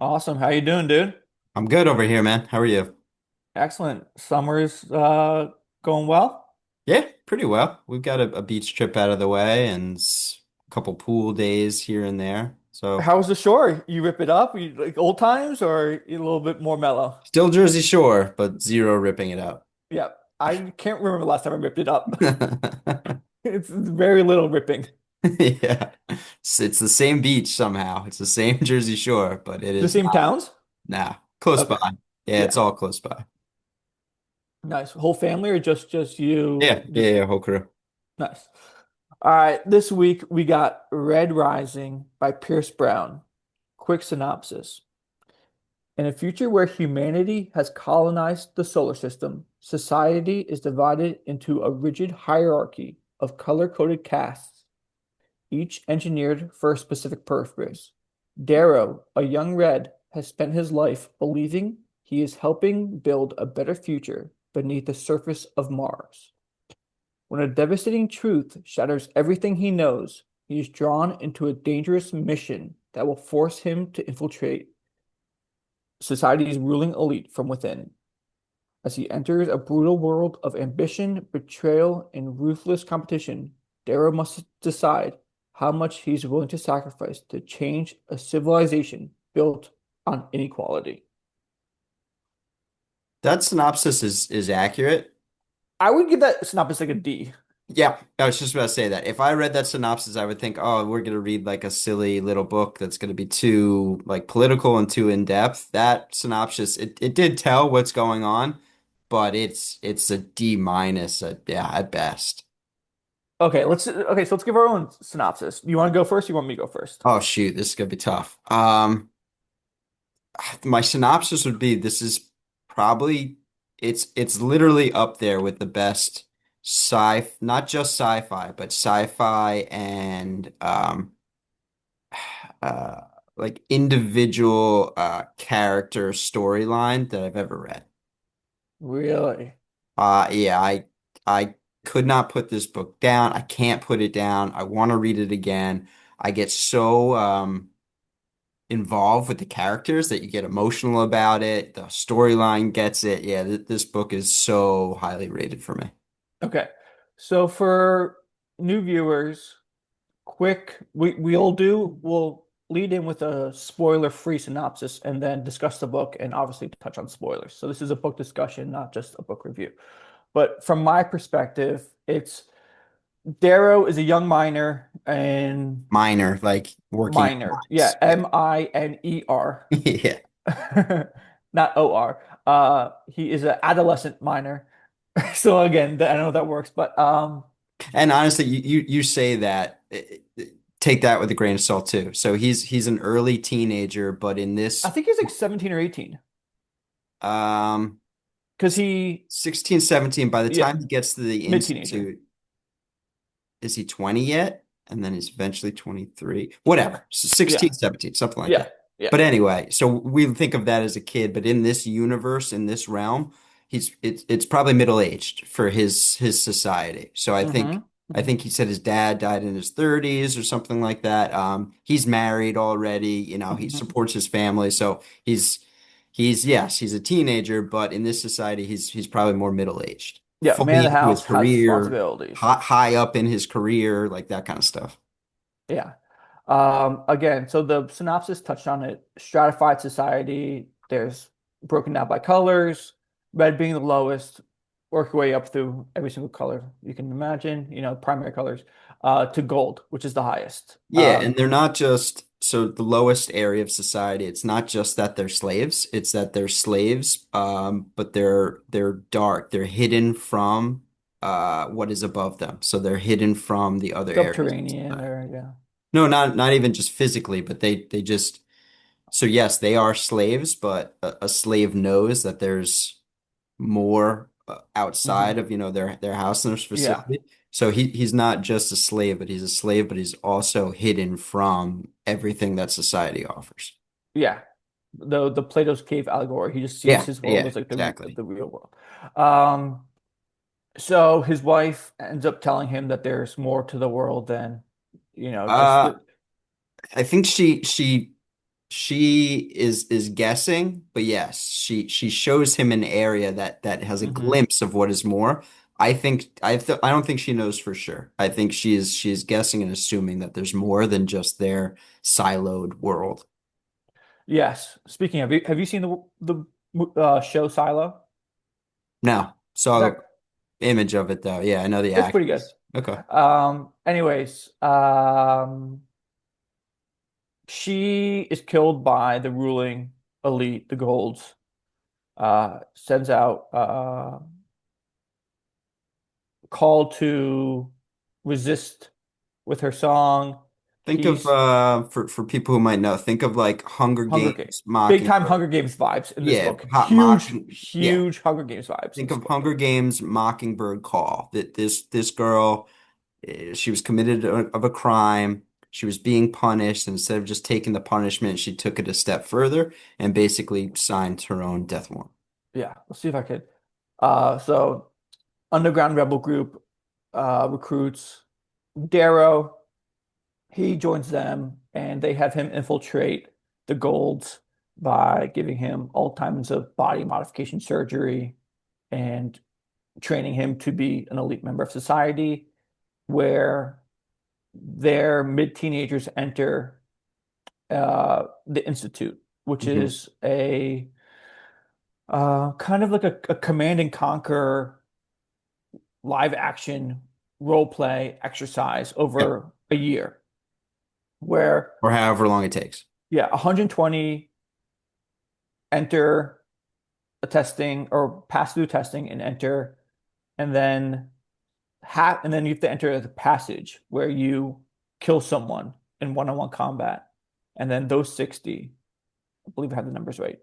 Awesome. How you doing, dude? I'm good over here, man. How are you? Excellent. Summer's going well. Yeah, pretty well. We've got a beach trip out of the way and a couple pool days here and there. So How was the shore? You rip it up? You like old times or you a little bit more mellow? still Jersey Shore, but zero ripping it up. Yeah. I can't remember the last time I ripped it up. It's very little ripping. Yeah. It's the same beach somehow. It's the same Jersey Shore, but it The is same not. towns? Nah, close Okay. by. Yeah, it's Yeah. all close by. Nice. Whole family or just you? Yeah, yeah, Just yeah, whole crew. nice. All right. This week we got Red Rising by Pierce Brown. Quick synopsis. In a future where humanity has colonized the solar system, society is divided into a rigid hierarchy of color-coded castes, each engineered for a specific purpose. Darrow, a young red, has spent his life believing he is helping build a better future beneath the surface of Mars. When a devastating truth shatters everything he knows, he is drawn into a dangerous mission that will force him to infiltrate society's ruling elite from within. As he enters a brutal world of ambition, betrayal, and ruthless competition, Darrow must decide how much he's willing to sacrifice to change a civilization built on inequality. That synopsis is accurate. I would give that synopsis like a D. Yeah, I was just about to say that. If I read that synopsis, I would think, oh, we're gonna read like a silly little book that's gonna be too like political and too in depth. That synopsis, it did tell what's going on, but it's a D minus at yeah, at best. So let's give our own synopsis. You want to go first? You want me to go first? Oh shoot, this is gonna be tough. My synopsis would be this is probably it's literally up there with the best not just sci-fi, but sci-fi and uh like individual character storyline that I've ever read. Really? Yeah, I could not put this book down. I can't put it down. I want to read it again. I get so involved with the characters that you get emotional about it. The storyline gets it. Yeah, this book is so highly rated for me. Okay. So for new viewers, we'll lead in with a spoiler-free synopsis and then discuss the book and obviously touch on spoilers. So this is a book discussion, not just a book review. But from my perspective, it's Darrow is a young miner and Minor, like working in miner. Yeah, mines. Yeah. Miner, Yeah. not OR. He is an adolescent miner. So again, I don't know if that works, but And honestly, you say that take that with a grain of salt too. So he's an early teenager, but in I this think he's like 17 or 18 um because he, 16, 17, by the yeah, time he gets to the mid-teenager. institute, is he 20 yet? And then he's eventually 23. Whatever. So Yeah. 16, 17, something like Yeah. that. Yeah. But anyway, so we think of that as a kid, but in this universe, in this realm, it's probably middle-aged for his society. So hmm I think he said his dad died in his 30s or something like that. He's married already, he hmm supports his family. So he's yes, he's a teenager, but in this society, he's probably more middle-aged, Yeah. Man fully of the into his house has career, responsibilities. high up in his career, like that kind of stuff. Yeah. Again, so the synopsis touched on it. Stratified society. There's broken down by colors, red being the lowest, work your way up through every single color you can imagine, primary colors, to gold, which is the highest. Yeah, and they're not just so the lowest area of society, it's not just that they're slaves, it's that they're slaves, but they're dark. They're hidden from what is above them. So they're hidden from the other areas of Subterranean society. or yeah. No, not even just physically, but they just so yes, they are slaves, but a slave knows that there's more outside hmm of, their house and their Yeah. facility. So he's not just a slave, but he's a slave, but he's also hidden from everything that society offers. Yeah. The Plato's cave allegory. He just sees Yeah, his world yeah, as like the exactly. the real world. Um, so his wife ends up telling him that there's more to the world than, just Uh, I think she She is guessing, but yes, she shows him an area that has a Hmm. glimpse of what is more. I don't think she knows for sure. I think she is guessing and assuming that there's more than just their siloed world. Yes. Speaking of, have you seen the show Silo? Now, Is saw the that image of it though. Yeah, I know the it's pretty good. actors. Okay. Anyways, she is killed by the ruling elite, the Golds. Sends out call to resist with her song, Think of peace, for people who might know, think of like Hunger Hunger Games. Games, Big time Mockingbird. Hunger Games vibes in this Yeah, book. hot Huge, mocking. Yeah, huge Hunger Games vibes in think this of book. Hunger Games, Mockingbird Call. That this girl, she was committed of a crime. She was being punished. And instead of just taking the punishment, she took it a step further and basically signed her own death warrant. Yeah, let's see if I could. So underground rebel group recruits Darrow. He joins them, and they have him infiltrate the Golds by giving him all kinds of body modification surgery and training him to be an elite member of society, where their mid-teenagers enter the Institute, which Mhm. is a kind of like a command and conquer live action role play exercise Yep. over a year, where Or however long it takes. yeah, 120 enter a testing or pass through testing and enter, and then you have to enter the passage where you kill someone in one-on-one combat, and then those 60, I believe I have the numbers right,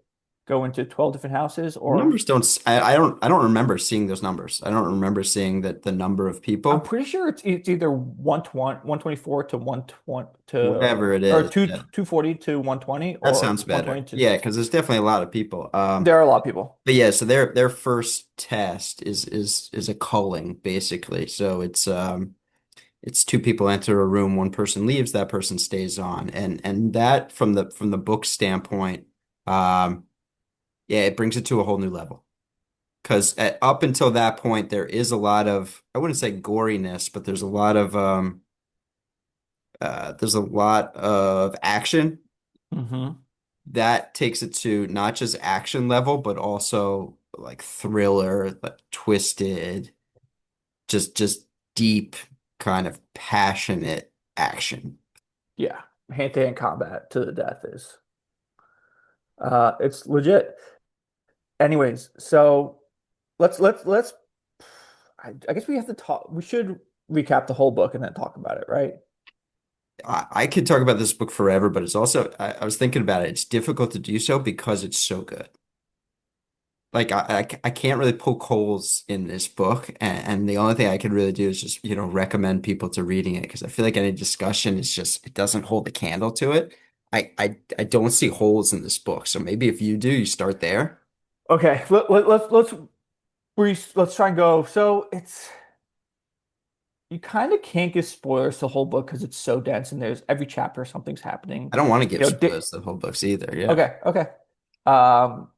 go into 12 different houses, The or numbers don't. I don't remember seeing those numbers. I don't remember seeing that the number of I'm people, pretty sure it's either 120, 124 to 120 to whatever it or is. 2 Yeah, 240 to 120 that or sounds better. 120 to Yeah, because there's definitely a lot of people. there are a lot of people. But yeah, so their first test is a culling basically. So it's two people enter a room, one person leaves, that person stays on, and that from the book standpoint, um, yeah, it brings it to a whole new level. Because up until that point, there is a lot of I wouldn't say goriness, but there's a lot of action Hmm. that takes it to not just action level, but also like thriller, like twisted, just deep, kind of passionate action. Yeah, hand-to-hand combat to the death is it's legit. Anyways, so let's I guess we have to talk we should recap the whole book and then talk about it, right? I could talk about this book forever, but it's also I was thinking about it. It's difficult to do so because it's so good. Like I can't really poke holes in this book, and the only thing I could really do is just recommend people to reading it because I feel like any discussion is just it doesn't hold a candle to it. I don't see holes in this book, so maybe if you do, you start there. Okay, let's try and go. So it's you kind of can't give spoilers to the whole book because it's so dense and there's every chapter something's happening. I don't want to give You know, di spoilers to the whole books either. Yeah. okay, okay. Um,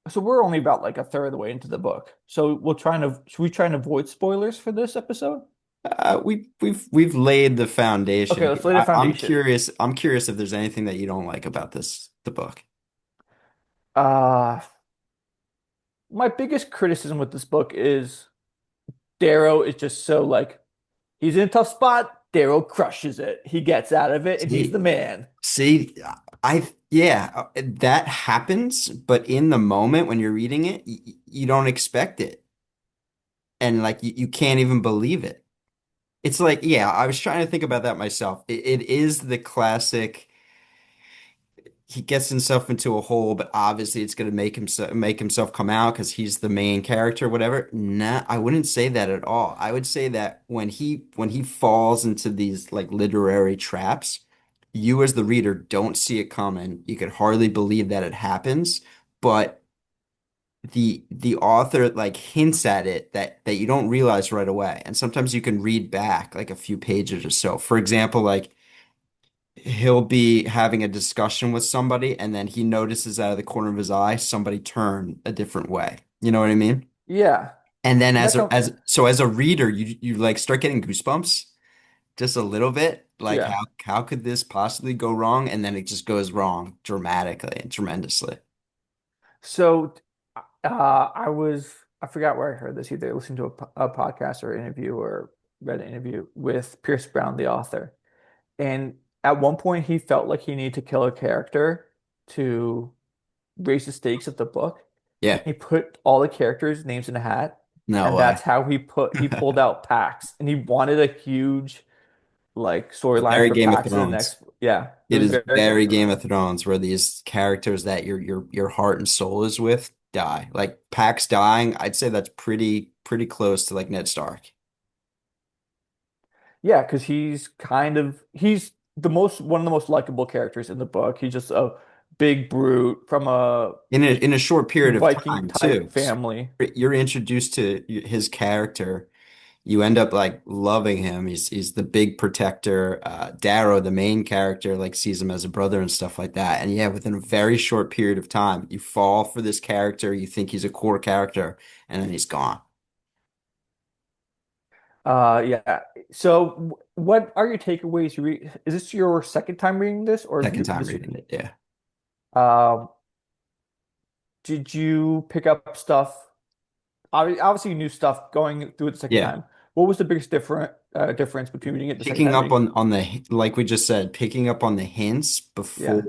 so we're only about like a third of the way into the book. So should we try and avoid spoilers for this episode? We've laid the foundation Okay, let's here. lay the I'm foundation. curious. I'm curious if there's anything that you don't like about the book. Uh, my biggest criticism with this book is Darrow is just so like he's in a tough spot. Darrow crushes it. He gets out of it, and he's the See, man. see, yeah, that happens, but in the moment when you're reading it, you don't expect it, and like you can't even believe it. It's like, yeah, I was trying to think about that myself. It is the classic. He gets himself into a hole, but obviously it's going to make himself come out because he's the main character, whatever. Nah, I wouldn't say that at all. I would say that when he falls into these like literary traps, you as the reader don't see it coming. You could hardly believe that it happens, but the author like hints at it that you don't realize right away. And sometimes you can read back like a few pages or so. For example, like he'll be having a discussion with somebody and then he notices out of the corner of his eye somebody turn a different way. You know what I mean? Yeah, And then and that's not, as a reader, you like start getting goosebumps just a little bit. Like yeah. how could this possibly go wrong? And then it just goes wrong dramatically and tremendously. So, I forgot where I heard this, either listening to a podcast or interview or read an interview with Pierce Brown, the author. And at one point, he felt like he needed to kill a character to raise the stakes of the book. And Yeah, he put all the characters' names in a hat. no And way. that's how he pulled out Pax. And he wanted a huge like storyline Very for Game of Pax in the Thrones. next. Yeah, it It was is very Game very of Game Thrones. of Thrones where these characters that your heart and soul is with die. Like Pax dying, I'd say that's pretty close to like Ned Stark. Yeah, because he's the most one of the most likable characters in the book. He's just a big brute from a In a short period of Viking time type too. So family. you're introduced to his character. You end up like loving him. He's the big protector. Darrow, the main character, like sees him as a brother and stuff like that. And yeah, within a very short period of time, you fall for this character. You think he's a core character, and then he's gone. Yeah. So, what are your takeaways? Is this your second time reading this, or have Second you time this? reading it. Yeah, Um, did you pick up stuff? Obviously, new stuff going through it the second yeah. time. What was the biggest difference between reading it the second Picking time up reading? on the like we just said, picking up on the hints Yeah.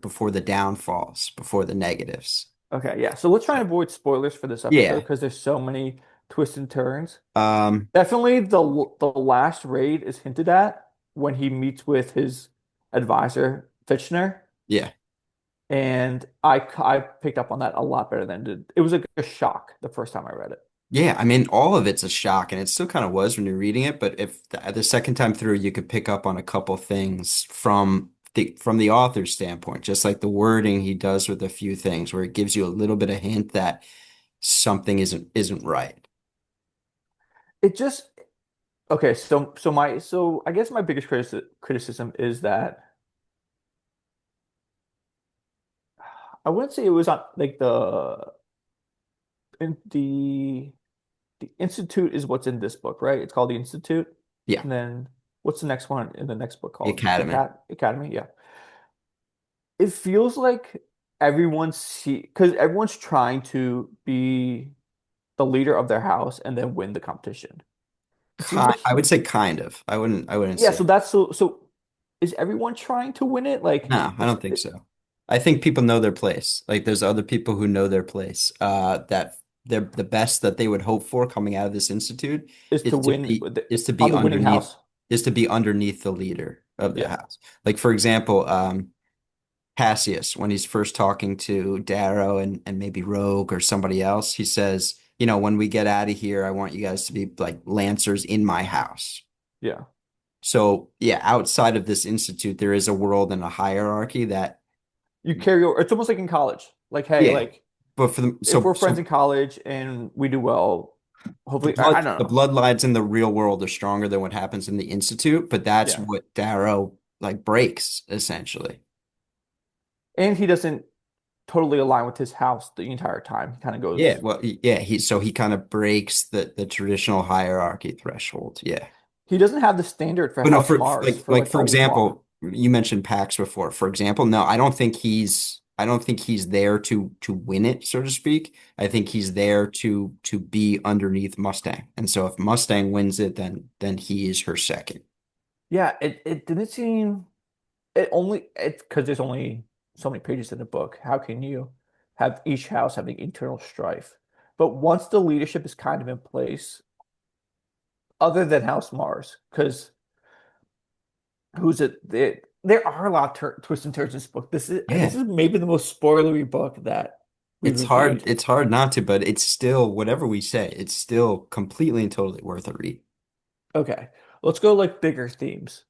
before the downfalls, before the negatives. Okay. Yeah. So let's try So and avoid spoilers for this episode yeah. because there's so many twists and turns. Um, Definitely the last raid is hinted at when he meets with his advisor, Fitchner. yeah. And I picked up on that a lot better than did. It was like a shock the first time I read it. Yeah, I mean, all of it's a shock, and it still kind of was when you're reading it. But if the second time through, you could pick up on a couple things from the author's standpoint, just like the wording he does with a few things, where it gives you a little bit of hint that something isn't right. It just okay. So I guess my biggest criticism is that I wouldn't say it was on like in the Institute is what's in this book, right? It's called the Institute, Yeah, and then what's the next one in the next book the called? The Academy. Cat Academy. Yeah, it feels like because everyone's trying to be the leader of their house and then win the competition. It seems like I would say kind of. I wouldn't yeah, say. so that's so is everyone trying to win it? Like No, I don't think so. I think people know their place. Like there's other people who know their place. That they're the best that they would hope for coming out of this institute is to win is to be on the winning underneath house. the leader of the Yeah. house. Like for example, Cassius, when he's first talking to Darrow and maybe Rogue or somebody else, he says, when we get out of here, I want you guys to be like Lancers in my house. Yeah. So yeah, outside of this institute, there is a world and a hierarchy that You carry over. It's almost like in college. Like, hey, yeah. like But for the if we're friends so in college and we do well, the hopefully, I blood don't the know. bloodlines in the real world are stronger than what happens in the institute, but that's Yeah. what Darrow like breaks essentially. And he doesn't totally align with his house the entire time. He kind of Yeah, goes, well, yeah, he kind of breaks the traditional hierarchy threshold. Yeah. he doesn't have the standard for But no, House for Mars for like like for a law. example, you mentioned PAX before. For example, no, I don't think he's there to win it, so to speak. I think he's there to be underneath Mustang. And so if Mustang wins it, then he is her second. Yeah, it didn't seem it's because there's only so many pages in the book. How can you have each house having internal strife? But once the leadership is kind of in place, other than House Mars, because who's it? There are a lot of twists and turns in this book. This Yeah. is maybe the most spoilery book that we've It's hard, reviewed. it's hard not to, but it's still, whatever we say, it's still completely and totally worth a read. Okay, let's go like bigger themes.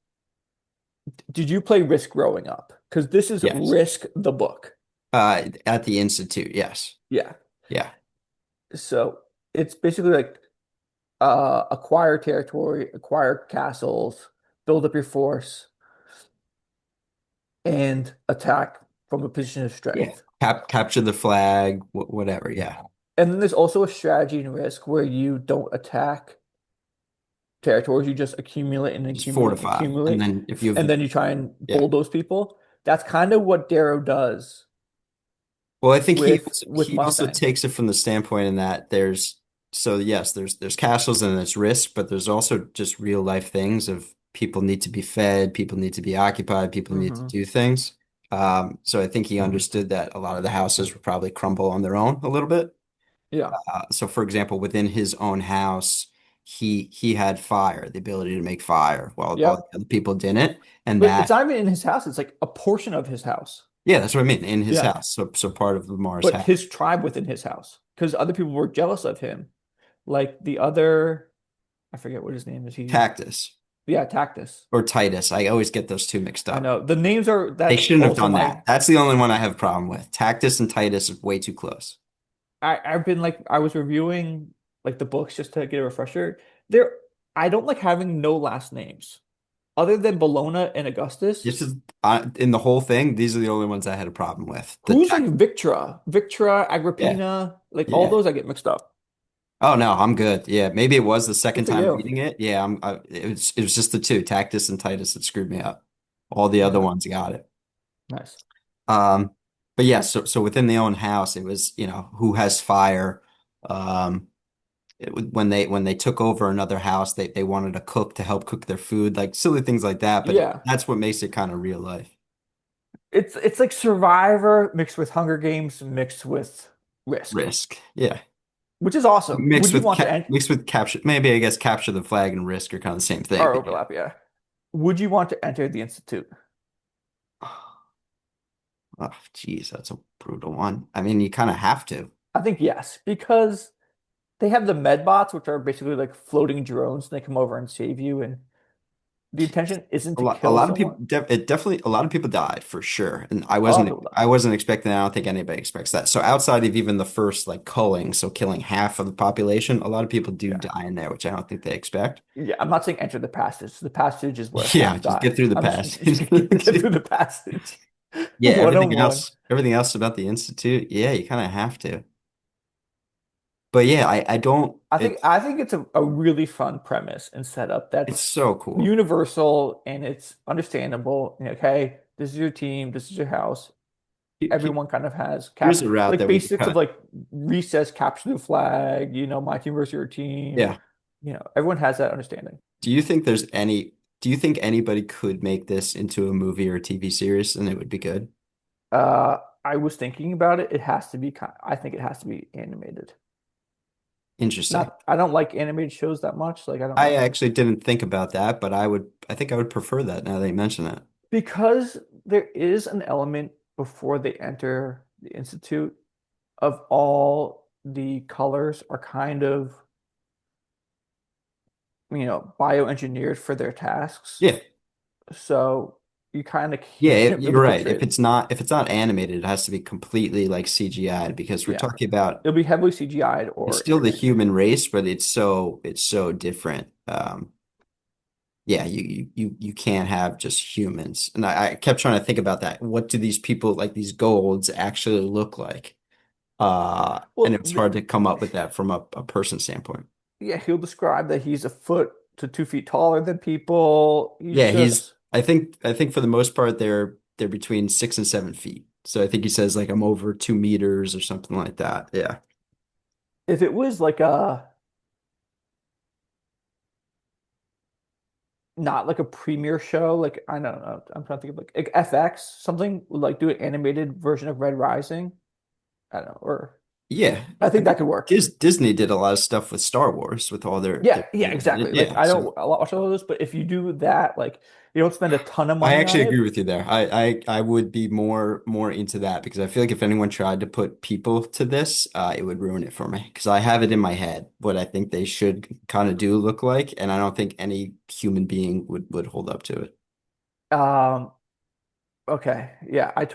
Did you play Risk growing up? Because this is Yes. Risk the book. At the Institute, yes. Yeah. Yeah. So it's basically like acquire territory, acquire castles, build up your force. and attack from a position of Yeah. strength. Capture the flag, whatever. Yeah. And then there's also a strategy and risk where you don't attack territories, you just accumulate and Just accumulate and fortify. And accumulate, then if you have and the, then you try and yeah. bulldoze people. That's kind of what Darrow does Well, I think with he also Mustang. takes it from the standpoint in that there's so yes, there's castles and there's risk, but there's also just real life things of people need to be fed, people need to be occupied, people need to Hmm. do things. So I think he understood that a lot of the houses would probably crumble on their own a little bit. Yeah. So for example, within his own house, he had fire, the ability to make fire, while all the Yep. other people didn't. And But it's that, not even in his house. It's like a portion of his house. yeah, that's what I mean, in his Yeah. house. So part of Lamar's But house. his tribe within his house, because other people were jealous of him. Like the other, I forget what his name is. Cactus. Yeah, Tactus. Or Titus. I always get those two mixed I up. know the names are. They That's shouldn't have also done my. that. That's the only one I have a problem with. Tactus and Titus is way too close. I've been like I was reviewing like the books just to get a refresher. There, I don't like having no last names other than Bologna and Augustus. This is in the whole thing, these are the only ones I had a problem with. The Who's like tact, Victra, yeah, Agrippina, like all yeah. those I get mixed up. Oh no, I'm good. Yeah, maybe it was the Good second for time you. reading it. Yeah, it was just the two, Tactus and Titus that screwed me up. All the other Okay, ones got it. nice. Um, but yeah, so within the own house, it was, who has fire. Um, when they took over another house, they wanted a cook to help cook their food, like silly things like that. But Yeah, that's what makes it kind of real life. it's like Survivor mixed with Hunger Games mixed with Risk, Risk, yeah, which is awesome. Would you want to end mixed with capture. Maybe I guess capture the flag and risk are kind of the same thing. our But yeah. overlap? Yeah. Would you want to enter the Institute? Oh, geez, that's a brutal one. I mean, you kind of have to. I think yes, because they have the medbots, which are basically like floating drones, and they come over and save you. And the intention isn't to A kill lot of people, someone. it definitely, a lot of people died for sure, and A lot of people die. I wasn't expecting that. I don't think anybody expects that. So outside of even the first like culling, so killing half of the population, a lot of people do Yeah. die in there, which I don't think they expect. Yeah, I'm not saying enter the passage. The passage is where Yeah, half just die. get through the I'm just, past. just get through the passage. Yeah, 101. everything else about the Institute, yeah, you kind of have to. But yeah, I don't. I think it's a really fun premise and setup It's that's so cool. universal and it's understandable. Okay, this is your team, this is your house. Everyone kind of has Here's a route like that we could basics of cut. like recess, capture the flag, my team versus your team. Yeah. Everyone has that understanding. Do you think there's any? Do you think anybody could make this into a movie or a TV series and it would be good? I was thinking about it. It has to be I think it has to be animated. Interesting. Not I don't like animated shows that much. Like I don't I know. actually didn't think about that, but I think I would prefer that now that you mention it. Because there is an element before they enter the institute of all the colors are kind of, bioengineered for their tasks. Yeah. So you kind of Yeah, can't really you're right. portray it. If it's not animated, it has to be completely like CGI'd because we're Yeah. talking about It'll be heavily CGI'd it's or still the animated. human race, but it's so different. Yeah, you can't have just humans. And I kept trying to think about that. What do these people like these golds actually look like? And Well, it was hard to come up with that from a person standpoint. yeah, he'll describe that he's a foot to 2 feet taller than people. He's Yeah, just I think for the most part they're between 6 and 7 feet. So I think he says like I'm over 2 meters or something like that. Yeah. if it was like a not like a premiere show, like I don't know, I'm trying to think of like FX, something like do an animated version of Red Rising. I don't know, or Yeah. I I think that mean, could work. Disney did a lot of stuff with Star Wars with all Yeah, their yeah, animated. exactly. Like Yeah. I So don't watch all of those, but if you do that, like you don't spend a ton of I money on actually agree it. with you there. I would be more into that because I feel like if anyone tried to put people to this, it would ruin it for me because I have it in my head what I think they should kind of do look like, and I don't think any human being would hold up to it. Um, okay, yeah, I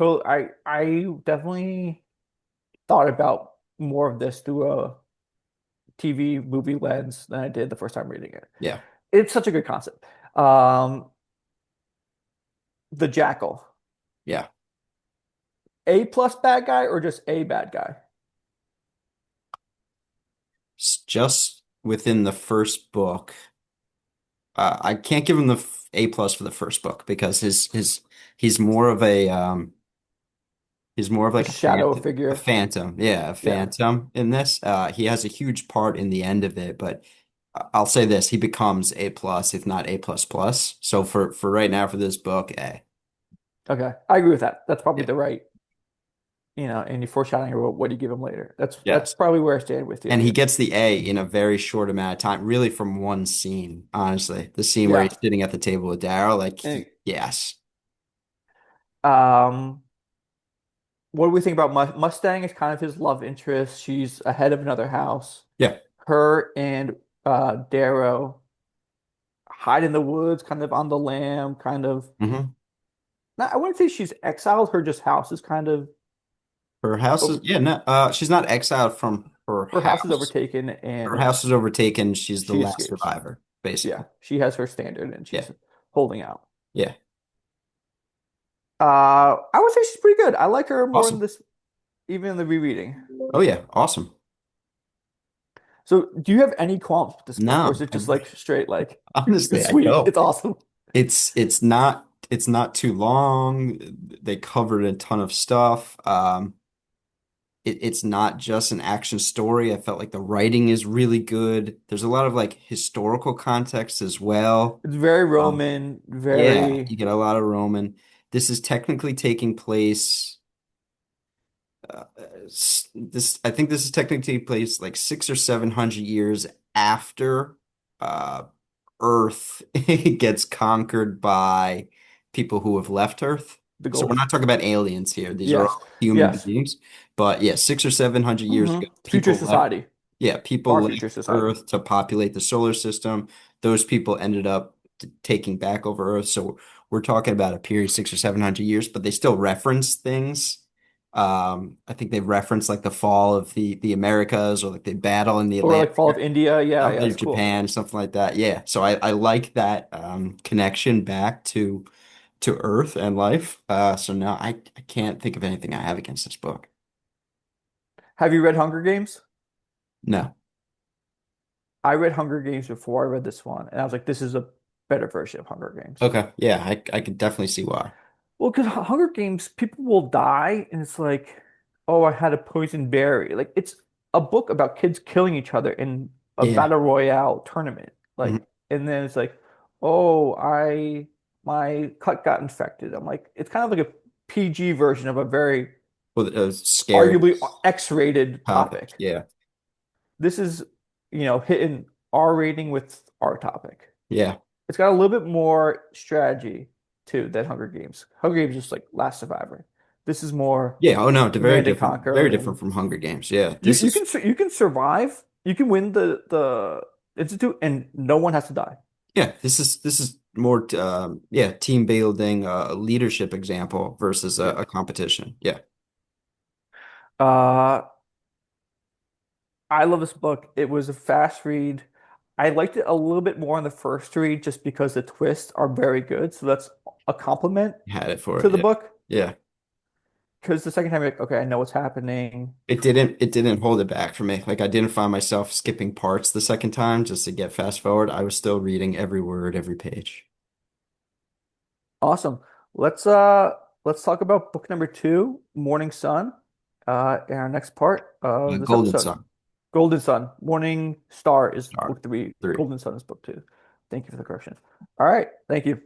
definitely thought about more of this through a TV movie lens than I did the first time reading it. Yeah. It's such a good concept. Um, the Jackal. Yeah. A plus bad guy or just a bad guy? Just within the first book. I can't give him the A plus for the first book because his he's more of a he's more of A like shadow a figure. phantom. Yeah, a Yeah. phantom in this. He has a huge part in the end of it, but I'll say this, he becomes A plus, if not A plus plus. So for right now for this book, A. Okay. I agree with that. That's probably Yeah. the right, and you foreshadowing about what do you give him later. That's Yes. probably where I stand with you. And he gets the A in a very short amount of time, really from one scene, honestly. The scene where Yeah. he's sitting at the table with Daryl, like And, yes. um, what do we think about Mustang is kind of his love interest. She's ahead of another house. Yeah. Her and Darrow hide in the woods, kind of on the lam, kind of. Hmm. I wouldn't say she's exiled. Her just house is kind of Her house is over. yeah, no, she's not exiled from her Her house is house. overtaken, Her and house is overtaken. She's the she last escapes. survivor, Yeah, basically. she has her standard, and Yeah. she's holding out. Yeah. I would say she's pretty good. I like her more in Awesome. this, even in the rereading. Oh yeah, awesome. So, do you have any qualms with this book, or is No, it just like straight like honestly, it's I sweet, don't. it's awesome? It's not too long. They covered a ton of stuff. It's not just an action story. I felt like the writing is really good. There's a lot of like historical context as well. It's very Um, Roman, yeah, very you get a lot of Roman. This is technically taking place. uh, this I think this is technically taking place like 600 or 700 years after uh, Earth gets conquered by people who have left Earth. the So we're gold. not talking about aliens here. These are Yes, all human yes. beings. But yeah, 600 or 700 years ago, Future people left. society, Yeah, people far left future society. Earth to populate the solar system. Those people ended up taking back over Earth. So we're talking about a period 600 or 700 years, but they still reference things. I think they reference like the fall of the Americas or like they battle in the Or like Fall of Atlantic, India. Yeah, yeah, or it's cool. Japan, something like that. Yeah. So I like that connection back to Earth and life. So no, I can't think of anything I have against this book. Have you read Hunger Games? No. I read Hunger Games before I read this one, and I was like, this is a better version of Hunger Games. Okay. Yeah, I could definitely see why. Well, because Hunger Games, people will die, and it's like, oh, I had a poison berry. Like, it's a book about kids killing each other in a Yeah. battle royale tournament. Mhm. Like, and then it's like, oh, my cut got infected. I'm like, it's kind of like a PG version of a very Well, a scary arguably X-rated topic. topic. Yeah. This is, hitting R rating with R topic. Yeah. It's got a little bit more strategy too than Hunger Games. Hunger Games is just like Last Survivor. This is more Yeah. Oh no, Command and Conquer, very different and from Hunger Games. Yeah. you This you is can you can survive. You can win the institute, and no one has to die. yeah, this is more yeah, team building, leadership example versus Yeah. a competition. Yeah. Uh, I love this book. It was a fast read. I liked it a little bit more in the first read just because the twists are very good. So that's a compliment Had it for to it. the Yeah. book. Yeah. Because the second time you're like, okay, I know what's happening. It didn't hold it back for me. Like I didn't find myself skipping parts the second time just to get fast forward. I was still reading every word, every page. Awesome. Let's talk about book number two, Morning Sun, in our next part of this Golden episode. Sun. Golden Sun. Morning Star is Star book three. 3. Golden Sun is book two. Thank you for the correction. All right. Thank you.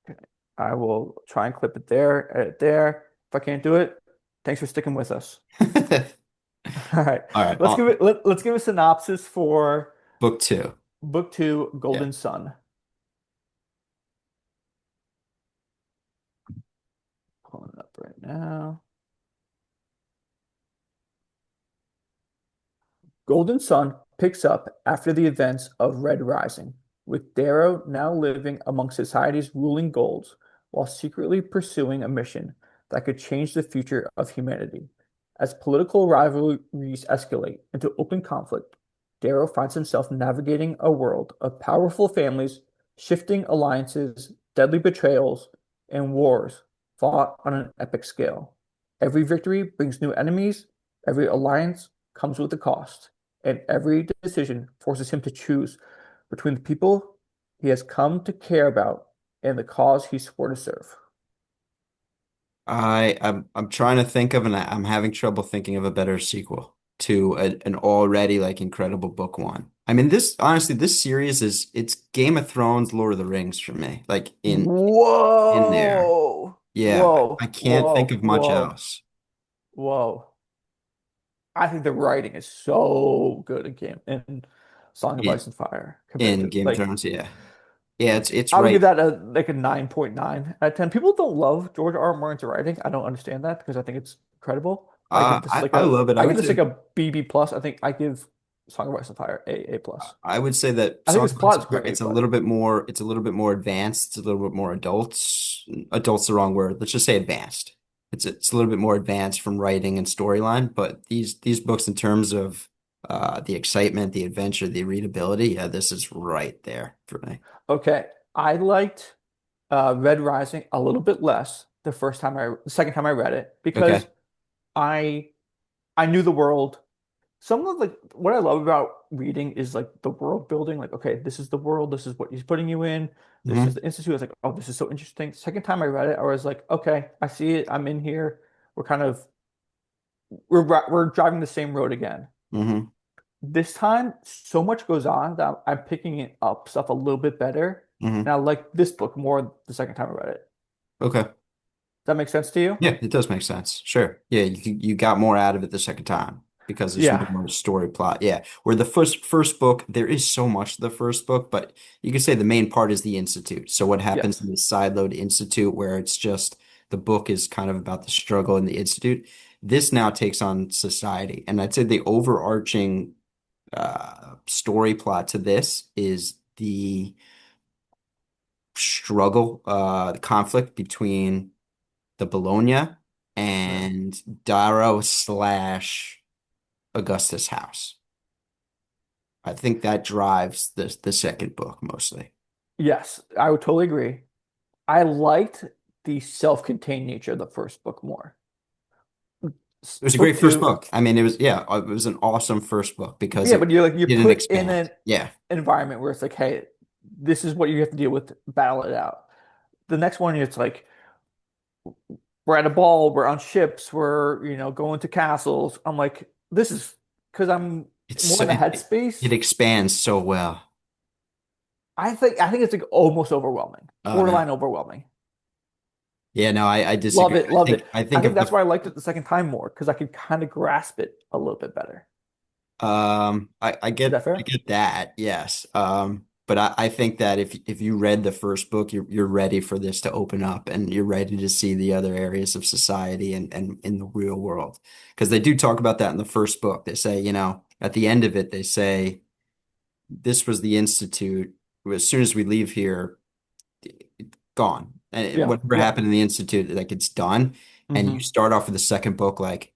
Okay. I will try and clip it there, edit there. If I can't do it, thanks for sticking with us. All right. All right. Let's give a synopsis for Book 2. book two, Yeah. Golden Sun. Pulling it up right now. Golden Sun picks up after the events of Red Rising, with Darrow now living among society's ruling golds while secretly pursuing a mission that could change the future of humanity. As political rivalries escalate into open conflict, Darrow finds himself navigating a world of powerful families, shifting alliances, deadly betrayals, and wars fought on an epic scale. Every victory brings new enemies, every alliance comes with a cost, and every decision forces him to choose between the people he has come to care about and the cause he swore to serve. I'm trying to think of, and I'm having trouble thinking of a better sequel to an already like incredible book one. I mean, this honestly, this series is it's Game of Thrones, Lord of the Rings for me. Like in there. Whoa! Yeah, I Whoa! can't think Whoa! of much Whoa! else Whoa! I think the writing is so good in Song of in Ice and Fire compared in to Game of like Thrones. Yeah, yeah, it's I would give right. that a 9.9 out of 10. People don't love George R. R. Martin's writing. I don't understand that because I think it's incredible. I give this like I a love it. I give this like a BB plus. I think I give Song of Ice and Fire A plus. I would say that I think Song this of Ice plot is and Fire, great, but it's a little bit more advanced. It's a little bit more adults. Adults the wrong word. Let's just say advanced. It's a little bit more advanced from writing and storyline, but these books in terms of the excitement, the adventure, the readability, yeah, this is right there for me. okay. I liked Red Rising a little bit less the second time I read it because Okay. I I knew the world. Some of like what I love about reading is like the world building. Like, okay, this is the world. This is what he's putting you in. This is Hmm. the institute. I was like, oh, this is so interesting. Second time I read it, I was like, okay, I see it. I'm in here. We're kind of we're driving the same road again. Hmm. This time, so much goes on that I'm picking it up stuff a little bit better, Hmm. and I like this book more the second time I read it. Okay. Does that make sense to you? Yeah, it does make sense. Sure. Yeah, you got more out of it the second time because there's Yeah. more story plot. Yeah. Where the first book, there is so much to the first book, but you could say the main part is the Institute. So what happens in Yes. the sideload Institute where it's just the book is kind of about the struggle in the Institute. This now takes on society. And I'd say the overarching story plot to this is the struggle, the conflict between the Bologna Yeah. and Darrow slash Augustus House. I think that drives the second book mostly. Yes, I would totally agree. I liked the self-contained nature of the first book more. It was a Book great first two, book. I mean, it was an awesome first book because yeah, it but you're didn't put in expand. an Yeah, environment where it's like, hey, this is what you have to deal with, battle it out. The next one, it's like we're at a ball, we're on ships, we're going to castles. I'm like, this is because I'm it's more so, in the it headspace. expands so well. I think it's like almost overwhelming, Oh no, borderline overwhelming. yeah, no, I Love disagree. it, loved it. I I think think of that's the why I liked it the second time more because I could kind of grasp it a little bit better. Is that I fair? get that, yes. But I think that if you read the first book, you're ready for this to open up and you're ready to see the other areas of society and in the real world. Because they do talk about that in the first book. They say, at the end of it, they say this was the institute. As soon as we leave here, gone. And Yeah, whatever yeah. happened in the institute, like it's done. And you Hmm. start off with the second book like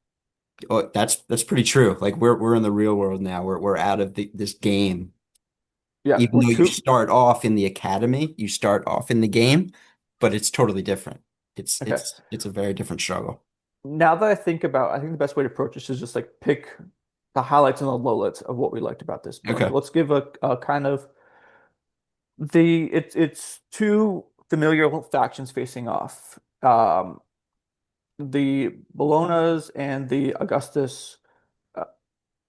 oh, that's pretty true. Like we're in the real world now. We're out of this game. Yeah, Even we're though you two. start off in the academy, you start off in the game, but it's totally different. Okay. It's a very different struggle. Now that I think the best way to approach this is just like pick the highlights and the lowlights of what we liked about this book. Okay. Let's give a kind of it's two familiar factions facing off. The Bolognas and the Augustus. Uh,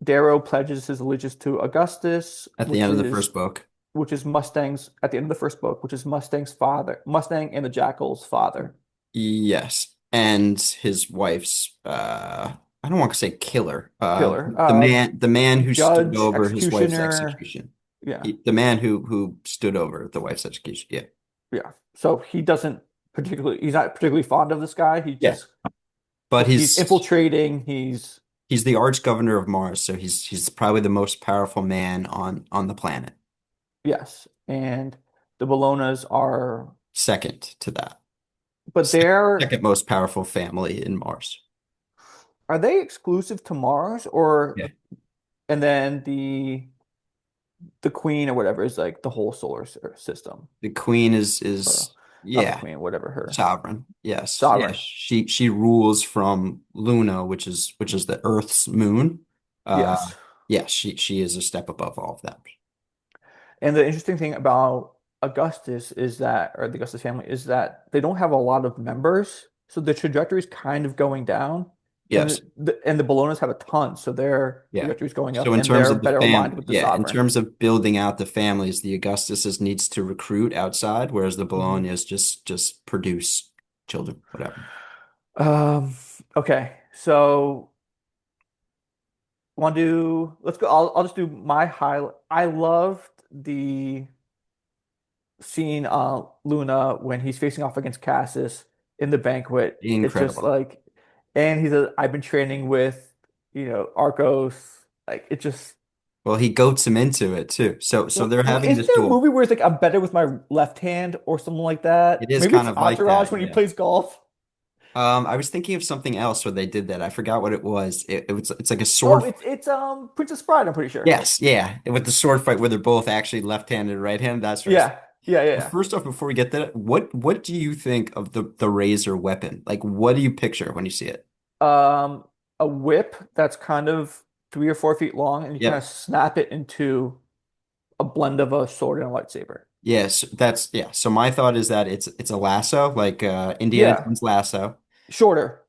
Darrow pledges his allegiance to Augustus, At the end of the first book. which is Mustang's at the end of the first book, which is Mustang's father, Mustang and the Jackal's father, Yes. And his wife's I don't want to say killer. killer, The man who stood judge, over his wife's executioner. execution. Yeah, The man who stood over the wife's execution. Yeah. yeah. So he's not particularly fond of this guy. He Yeah. just, But he's infiltrating. he's the arch governor of Mars, so he's probably the most powerful man on the planet. Yes, and the Bolognas are, Second to that. but Second most powerful family in Mars. are they exclusive to Mars or, Yeah. and then the Queen or whatever is like the whole solar system. The queen Or, is not the Yeah, queen, whatever her sovereign. Yes. Yeah, sovereign. she rules from Luna, which is the Earth's moon. Uh Yes. yeah, she is a step above all of them. And the interesting thing about Augustus is that, or the Augustus family, is that they don't have a lot of members, so the trajectory is kind of going down, Yes. and the Bolognas have a ton, so their Yeah. trajectory is going up, So in and terms they're of the better aligned with the in sovereign. terms of building out the families, the Augustus needs to recruit outside, whereas the Mhm. Bolognas just produce children, whatever. Um, okay, so want to let's go. I'll just do my highlight. I loved the scene Luna when he's facing off against Cassis in the banquet. It's just Incredible. like, and I've been training with, Arcos. Like it just, Well, he goats him into it too. So they're having isn't this there a duel. movie where it's like I'm better with my left hand or something like It that? is Maybe kind it's of like Entourage that, when he yeah. plays golf. I was thinking of something else where they did that. I forgot what it was. It's like a Oh, sword. it's Princess Bride, I'm pretty sure. Yes, yeah, with the sword fight where they're both actually left-handed and right-handed. That's right. Yeah, yeah, Well, yeah, first off, before we get to that, what do you think of the razor weapon? Like, what do you picture when you see it? yeah. A whip that's kind of 3 or 4 feet long, and you kind of Yep. snap it into a blend of a sword and a lightsaber. Yes, that's yeah. So my thought is that it's a lasso, like Indiana Yeah, Jones lasso. shorter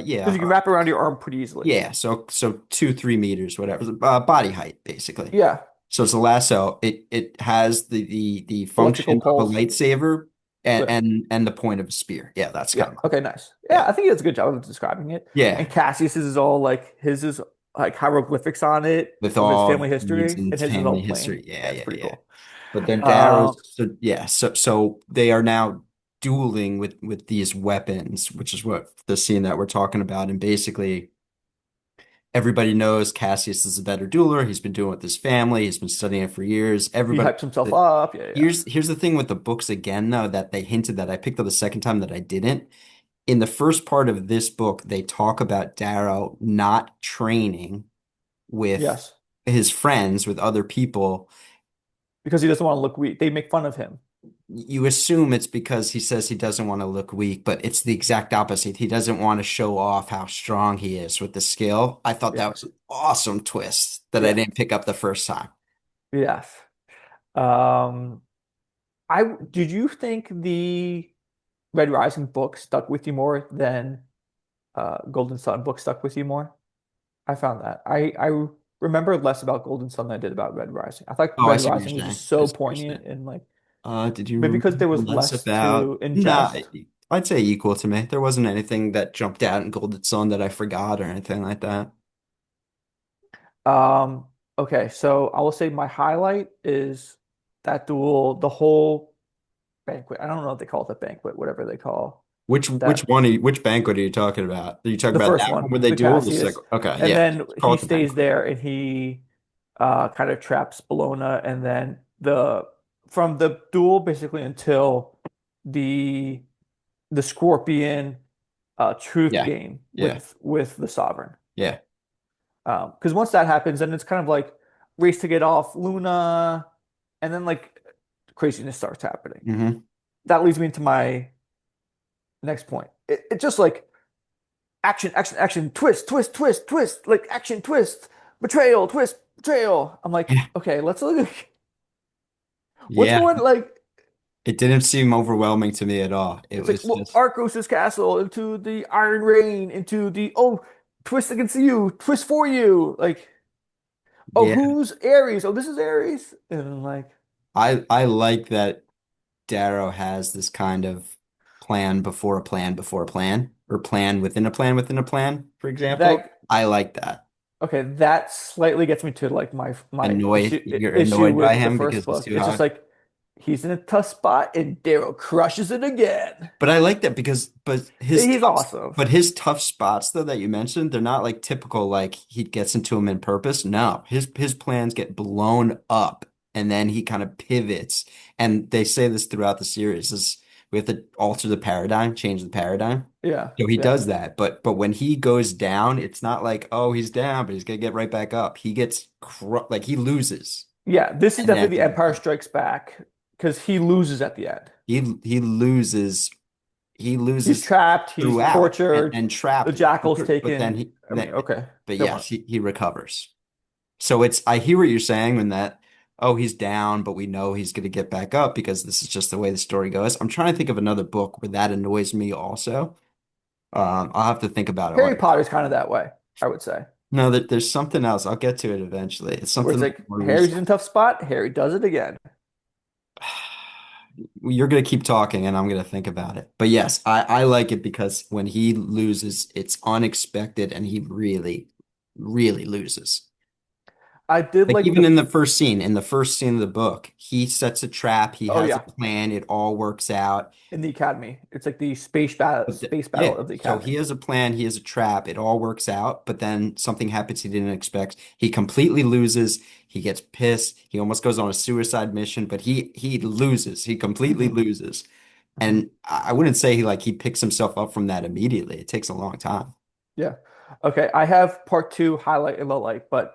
Yeah, because you can wrap around your arm pretty easily. yeah. So 2, 3 meters, whatever. Body height, basically. Yeah, So it's a lasso. It has the electrical function of a pulse. lightsaber and Yeah, and the point of a spear. Yeah, that's yeah. kind of Okay, nice. yeah. Yeah, I think he does a good job of describing it. Yeah, And Cassius's is all like his is like hieroglyphics on it with of his all family the deeds history, and and his is all family plain. history. Yeah, Yeah, it's yeah, pretty yeah. cool. But then Um, Darrow's so yeah, so they are now dueling with these weapons, which is what the scene that we're talking about. And basically everybody knows Cassius is a better dueler. He's been doing it with his family, he's been studying it for years. he Everybody hypes himself up. Yeah, yeah. here's the thing with the books again, though, that they hinted that I picked up the second time that I didn't. In the first part of this book, they talk about Darrow not training with Yes, his friends, with other people. because he doesn't want to look weak. They make fun of him. You assume it's because he says he doesn't want to look weak, but it's the exact opposite. He doesn't want to show off how strong he is with the skill. I thought that Yeah, was an awesome twist that I yeah, didn't pick up the first time. yes. Um, I did you think the Red Rising book stuck with you more than Golden Sun book stuck with you more? I found that. I remember less about Golden Sun than I did about Red Rising. I thought Oh, I Red see what you're Rising was saying. just I so see what you're poignant saying. and like Did you maybe because there remember was less less about? to Nah, ingest. I'd say equal to me. There wasn't anything that jumped out in Golden Sun that I forgot or anything like that. Um, okay, so I will say my highlight is that duel, the whole banquet. I don't know if they call it the banquet, whatever they call Which that. one which banquet are you talking about? Are you talking The about first that one one, where they the duel? The second? Cassius. Okay, And yeah. then Call he it the stays banquet. there and he kind of traps Bologna and then from the duel basically until the the Scorpion truth Yeah, game yeah, with the Sovereign. yeah. Because once that happens, then it's kind of like race to get off Luna, and then like craziness starts happening. Hmm. That leads me into my next point. It just like action, action, action, twist, twist, twist, twist, like action, twist, betrayal, twist, betrayal. I'm like, Yeah, okay, let's look. What's yeah. going like? It didn't seem overwhelming to me at all. It It's like, was well, just, Arcos's castle into the Iron Rain, into the twist against you, twist for you. Like, oh, yeah. who's Ares? Oh, this is Ares. And I'm like, I like that Darrow has this kind of plan before a plan before a plan, or plan within a plan, for example. that I like that. okay, that slightly gets me to like my You're issue annoyed by with the him first because he's book. too It's just high. like he's in a tough spot and Daryl crushes it again. But I like that because He's awesome. but his tough spots though that you mentioned, they're not like typical like he gets into them in purpose. No, his plans get blown up and then he kind of pivots. And they say this throughout the series is we have to alter the paradigm, change the paradigm. Yeah, So he yeah, does that, but when he goes down, it's not like, oh, he's down, but he's gonna get right back up. He gets like he loses, yeah. This is and then definitely the Empire Strikes Back because he loses at the end. He loses he He's loses trapped, he's throughout tortured, and the trapped. jackal's But then taken. he I mean, that okay, but go on. yes, he recovers. So it's I hear what you're saying when that oh he's down, but we know he's gonna get back up because this is just the way the story goes. I'm trying to think of another book where that annoys me also. I'll have to think about it. Harry Potter's kind of that way, I would say, No, there's something else. I'll get to it eventually. It's where something it's like more Harry's recent. in a tough spot, Harry does it again. You're gonna keep talking and I'm gonna think about it. But yes, I like it because when he loses, it's unexpected and he really, really loses. I did Like like even in the first scene of the book, he sets a trap, he oh has a yeah, plan, it all works out. in the academy. It's like the space battle Yeah, of the so he academy. has a plan, he has a trap, it all works out, but then something happens he didn't expect. He completely loses, he gets pissed, he almost goes on a suicide mission, but he loses, he completely Hmm. loses. Hmm. And I wouldn't say he picks himself up from that immediately. It takes a long time. Yeah. Okay, I have part two, highlight and low light, but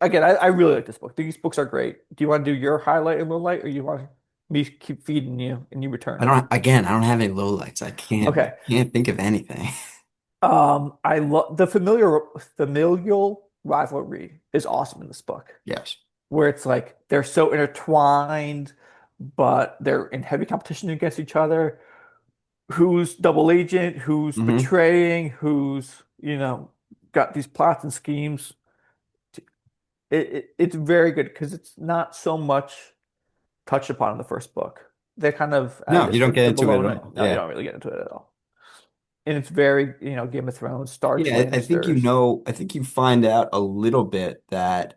again, I really like this book. These books are great. Do you want to do your highlight and low light, or you want me to keep feeding you and you return? I don't have any lowlights. I Okay. can't think of anything. I love the familial rivalry is awesome in this book, Yes. where it's like they're so intertwined, but they're in heavy competition against each other. Who's double agent? Who's Hmm. betraying? Who's, got these plots and schemes? It's very good because it's not so much touched upon in the first book. They kind of No, you just don't get nibble into it at on it. all. No, you Yeah. don't really get into it at all. And it's very, Game of Thrones, Stark Yeah, I think you Lannisters. know, I think you find out a little bit that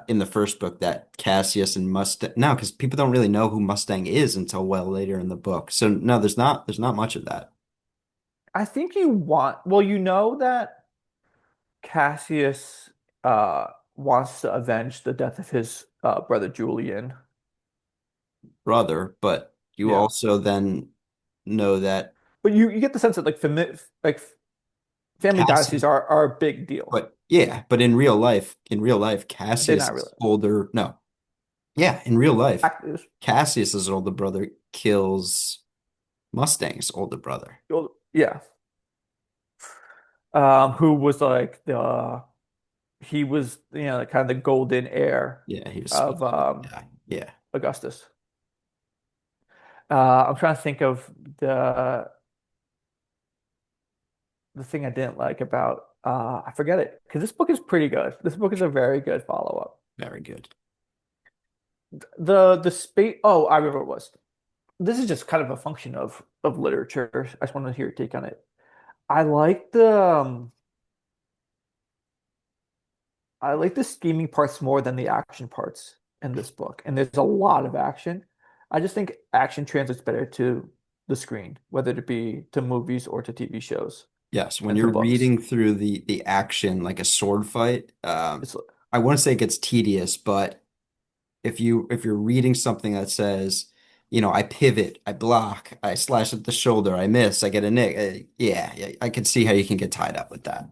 in the first book that Cassius and Mustang, no, because people don't really know who Mustang is until well later in the book. So no, there's not much of that. I think you want, well, you know that Cassius uh wants to avenge the death of his brother Julian. Brother, but you Yeah. also then know that But you get the sense that like family dynasties Cassius, are a big deal. but yeah, but in real life, They're Cassius not really is older. No, yeah, in real life, actors. Cassius's older brother kills Mustang's older brother. Well, yeah. Who was like the he was, kind of the golden heir Yeah, he was of supposed to die. Yeah. Augustus. I'm trying to think of the the thing I didn't like about I forget it because this book is pretty good. This book is a very good follow-up. Very good. The space oh, I remember what it was. This is just kind of a function of literature. I just want to hear your take on it. I like the scheming parts more than the action parts in this book. And there's a lot of action. I just think action translates better to the screen, whether it be to movies or to TV shows Yes, when than to you're books. reading through the action like a sword fight, It's I want to say it gets tedious, but if you're reading something that says, I pivot, I block, I slash at the shoulder, I miss, I get a nick, yeah, I can see how you can get tied up with that.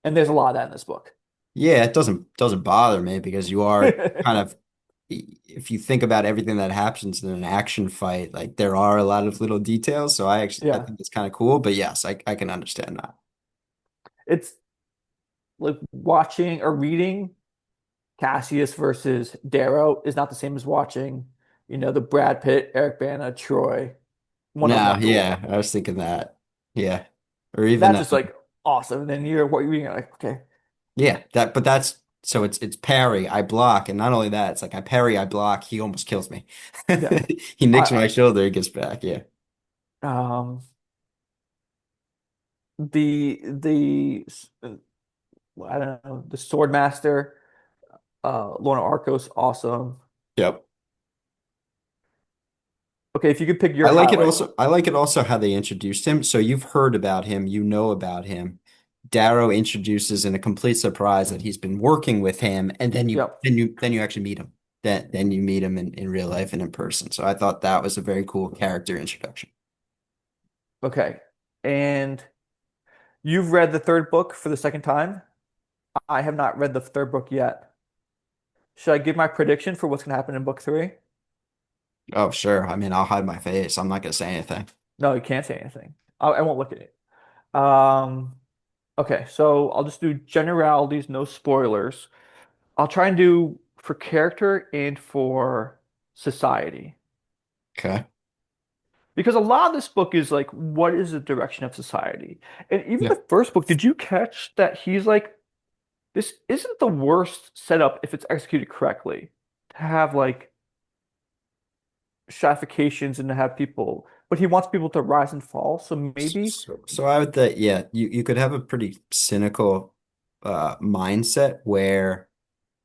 and there's a lot of that in this book. Yeah, it doesn't bother me because you are kind of if you think about everything that happens in an action fight, like there are a lot of little details. So I Yeah. think it's kind of cool. But yes, I can understand that. It's like watching or reading Cassius versus Darrow is not the same as watching, the Brad Pitt, Eric Bana, Troy No, one-on-one duel. yeah, I was thinking that. Yeah, or even That's just like awesome. And then what you're reading, like, okay, yeah, but that's so it's parry, I block, and not only that, it's like I parry, I block. He almost kills me. yeah. He nicks I my shoulder, he gets back. Yeah. um the I don't know, the Sword Master, Lorna Arcos, awesome. Yep. Okay, if you could pick your highlight. I like it also how they introduced him. So you've heard about him, you know about him. Darrow introduces in a complete surprise that he's been working with him, and Yep. then you actually meet him. Then you meet him in real life and in person. So I thought that was a very cool character introduction. Okay. And you've read the third book for the second time. I have not read the third book yet. Should I give my prediction for what's going to happen in book three? Oh, sure. I mean, I'll hide my face. I'm not gonna say anything. No, you can't say anything. I won't look at it. Um, okay, so I'll just do generalities, no spoilers. I'll try and do for character and for society. Okay. Because a lot of this book is like, what is the direction of society? And even Yeah. the first book, did you catch that he's like, this isn't the worst setup if it's executed correctly to have like stratifications and to have people, but he wants people to rise and fall. So maybe, So I would think, yeah, you could have a pretty cynical mindset where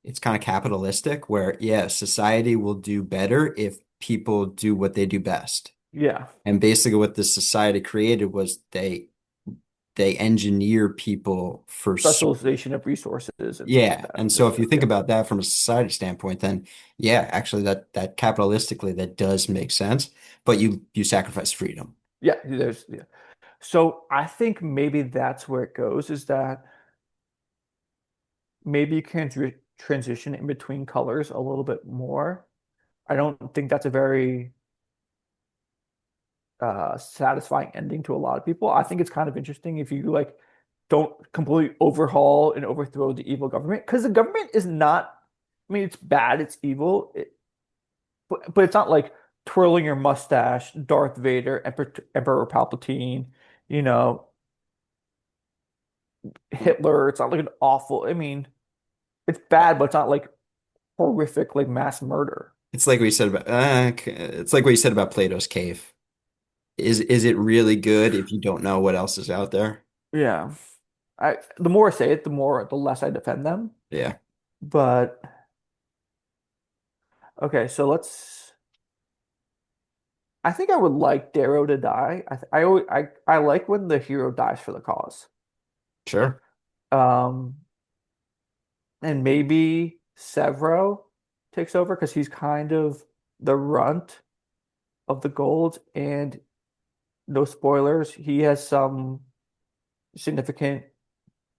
it's kind of capitalistic, where yeah, society will do better if people do what they do best. yeah, And basically what this society created was they engineer people for specialization of resources and stuff like yeah. that. And so This, if you think yeah, about that from a society standpoint, then yeah, actually that capitalistically that does make sense, but you sacrifice freedom. yeah, there's, yeah. So I think maybe that's where it goes is that maybe you can transition in between colors a little bit more. I don't think that's a very satisfying ending to a lot of people. I think it's kind of interesting if you like don't completely overhaul and overthrow the evil government because the government is not, I mean, it's bad, it's evil, but it's not like twirling your mustache, Darth Vader, Emperor Palpatine, you know, Hitler. It's not like an awful, I mean, it's bad, but it's not like horrific, like mass murder. It's like what you said about it's like what you said about Plato's cave. Is it really good if you don't know what else is out there? Yeah. The more I say it, the less I defend them. Yeah, But okay, so I think I would like Darrow to die. I like when the hero dies for the cause. sure. Um, and maybe Severo takes over because he's kind of the runt of the gold. And no spoilers, he has some significant,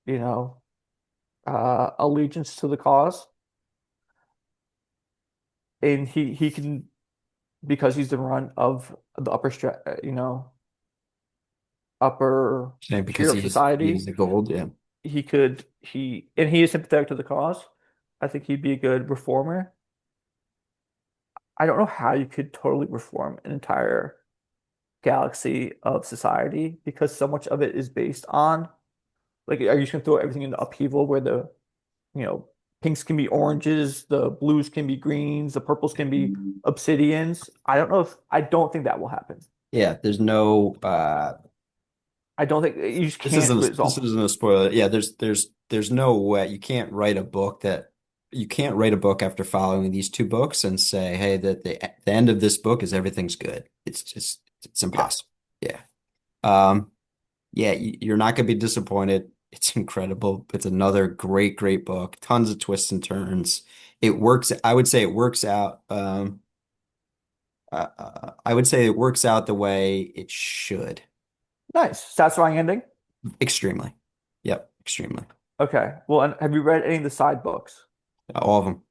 you know, allegiance to the cause. And he can because he's the runt of the upper Yeah, tier because of he is society. the gold. Yeah. He is sympathetic to the cause. I think he'd be a good reformer. I don't know how you could totally reform an entire galaxy of society because so much of it is based on like, are you just gonna throw everything into upheaval where you know, pinks can be oranges, the blues can be greens, the purples can be obsidians? I don't think that will happen. Yeah, there's no I don't think you just this can't isn't this resolve. isn't a spoiler. Yeah, there's no way you can't write a book that you can't write a book after following these two books and say, hey, that the end of this book is everything's good. It's just it's Yeah. impossible. Yeah. Um, yeah, you're not gonna be disappointed. It's incredible. It's another great book. Tons of twists and turns. It works. I would say it works out. I would say it works out the way it should. Nice. Satisfying ending. Extremely. Yep, extremely. Okay. Well, and have you read any of the side books? All of them.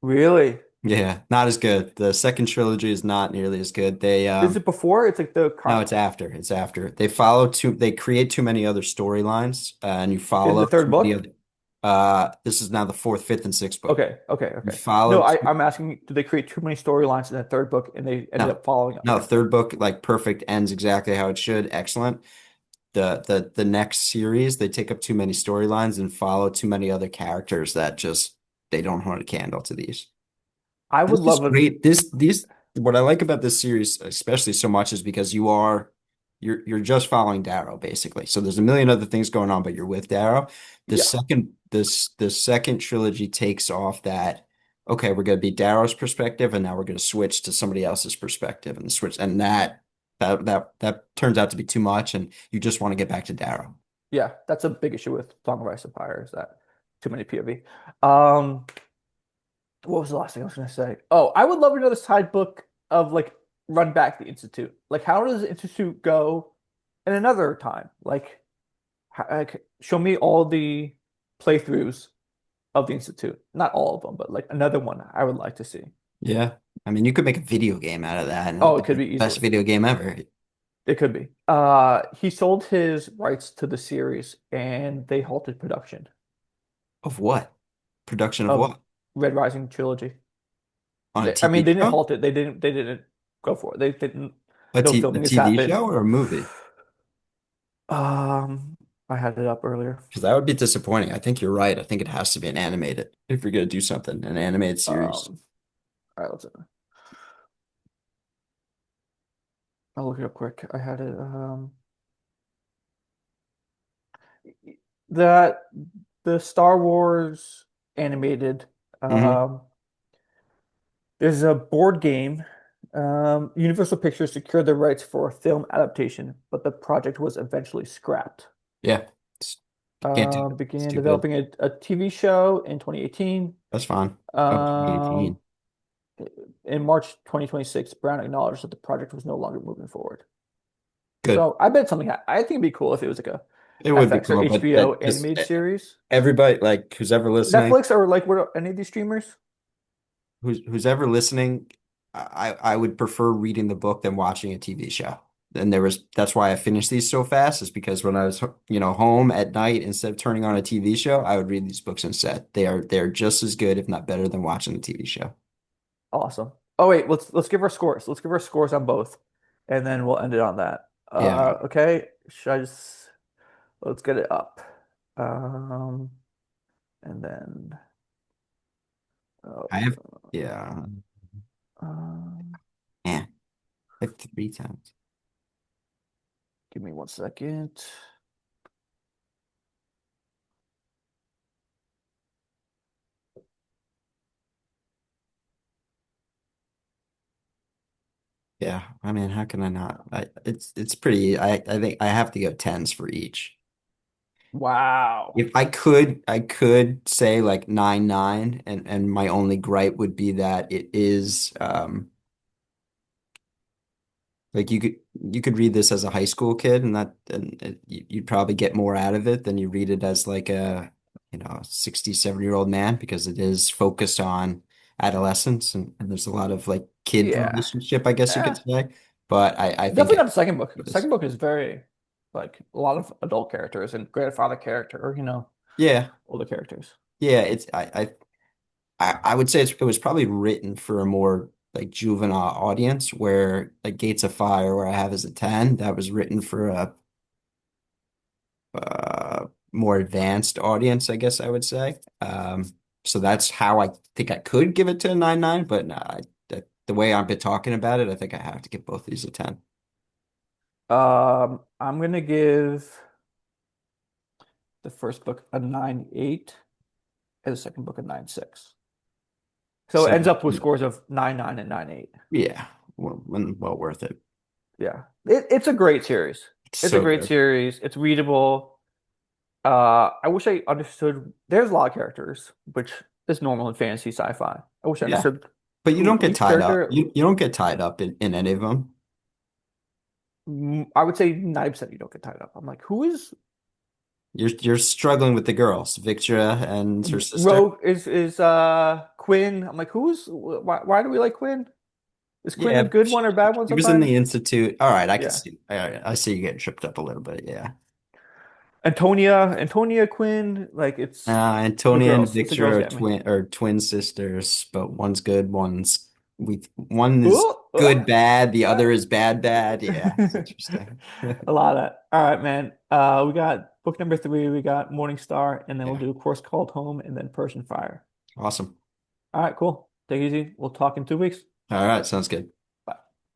Really? Yeah, not as good. The second trilogy is not nearly as good. Is it before? It's like the No, it's after. It's after. They create too many other storylines, and you in follow the third too many book? other. This is now the fourth, fixth, and sixth book. You Okay. follow No, too, I'm asking, do they create too many storylines in the third book and they ended no, up following? no, Okay. third book, like perfect, ends exactly how it should. Excellent. The next series, they take up too many storylines and follow too many other characters that just they don't hold a candle to these. I would This is love a, great. These what I like about this series especially so much is because you're just following Darrow basically. So there's a million other things going on, but you're with Darrow. yeah, The second trilogy takes off that okay, we're gonna be Darrow's perspective, and now we're gonna switch to somebody else's perspective and switch and that turns out to be too much, and you just want to get back to Darrow. yeah. That's a big issue with Song of Ice and Fire is that too many POV. Um, what was the last thing I was gonna say? Oh, I would love another side book of like Run Back the Institute. Like, how does the Institute go in another time? Like, show me all the playthroughs of the Institute. Not all of them, but like another one I would like to see. Yeah. I mean, you could make a video game out of that, and Oh, it'd it could be be the best easily. video game ever. It could be. He sold his rights to the series and they halted production Of what? Production of of what? Red Rising Trilogy. On a I mean, TV they didn't show? halt it. They didn't go for it. They didn't. No A filming has TV happened. show or a movie? Um, I had it up earlier. Because that would be disappointing. I think you're right. I think it has to be an animated if you're gonna do something, an animated series. All right, I'll look it up quick. I had it. That the Star Wars animated. Hmm. Um, there's a board game. Universal Pictures secured the rights for a film adaptation, but the project was eventually scrapped. Yeah. Can't do it. It's Began too good. developing a TV show in 2018. That's fine. Oh, Um, 2018. in March 2026, Brown acknowledged that the project was no longer moving forward. Good. So I bet something. I think it'd be cool if it was like a It would be FX or cool, but HBO that just animated series. everybody like who's ever listening, Netflix or like what any of these streamers? who's ever listening, I would prefer reading the book than watching a TV show. And that's why I finished these so fast, is because when I was home at night, instead of turning on a TV show, I would read these books instead. They're just as good, if not better, than watching a TV show. Awesome. Oh wait, let's give our scores. Let's give our scores on both, and then we'll end it on that. Yeah. Okay. Should I just let's get it up. Um, and then I have uh, yeah. um, Yeah. I have 3 times. give me 1 second. Yeah. I mean, how can I not? It's pretty I think I have to go tens for each. Wow. If I could say like 9-9, and my only gripe would be that it is like you could read this as a high school kid, and you'd probably get more out of it than you read it as like a 67-year-old man, because it is focused on adolescence, and there's a lot of like kid Yeah. relationship, I guess you could Eh, say. But I think definitely it not the second book. The is. second book is very like a lot of adult characters and grandfather character, or Yeah. older characters. Yeah, I would say it was probably written for a more like juvenile audience, where like Gates of Fire, where I have as a 10, that was written for a more advanced audience, I guess I would say. So that's how I think I could give it to a 9-9, but no, the way I've been talking about it, I think I have to give both these a 10. I'm gonna give the first book a 9.8 and the second book a 9.6. So it So ends up with scores of 9.9 and 9.8. yeah, well worth it. Yeah. It's a great series. It's It's a so great good. series. It's readable. I wish I understood. There's a lot of characters, which is normal in fantasy sci-fi. I wish I Yeah. understood But you who don't get each tied up. character. You don't get tied up in any of them. I would say 90% you don't get tied up. I'm like, who is You're struggling with the girls, Victra and her sister. Rogue? Is Quinn? I'm like, why do we like Quinn? Is Quinn a Yeah, good one or bad one she was in sometimes? the Institute. All right, I can Yeah. see. All right, I see you getting tripped up a little bit. Yeah. Antonia Quinn, like the Antonia and girls. It's the Victor girls are get me. twin sisters, but one's good, one is Oh, good oh, bad, the other oh. is bad bad. Yeah, it's interesting. A lot of that. All right, man. We got book number 3. We got Morning Star, and then we'll Yeah, do Course Called Home, and then Persian Fire. awesome. All right, cool. Take it easy. We'll talk in 2 weeks. All right, sounds good.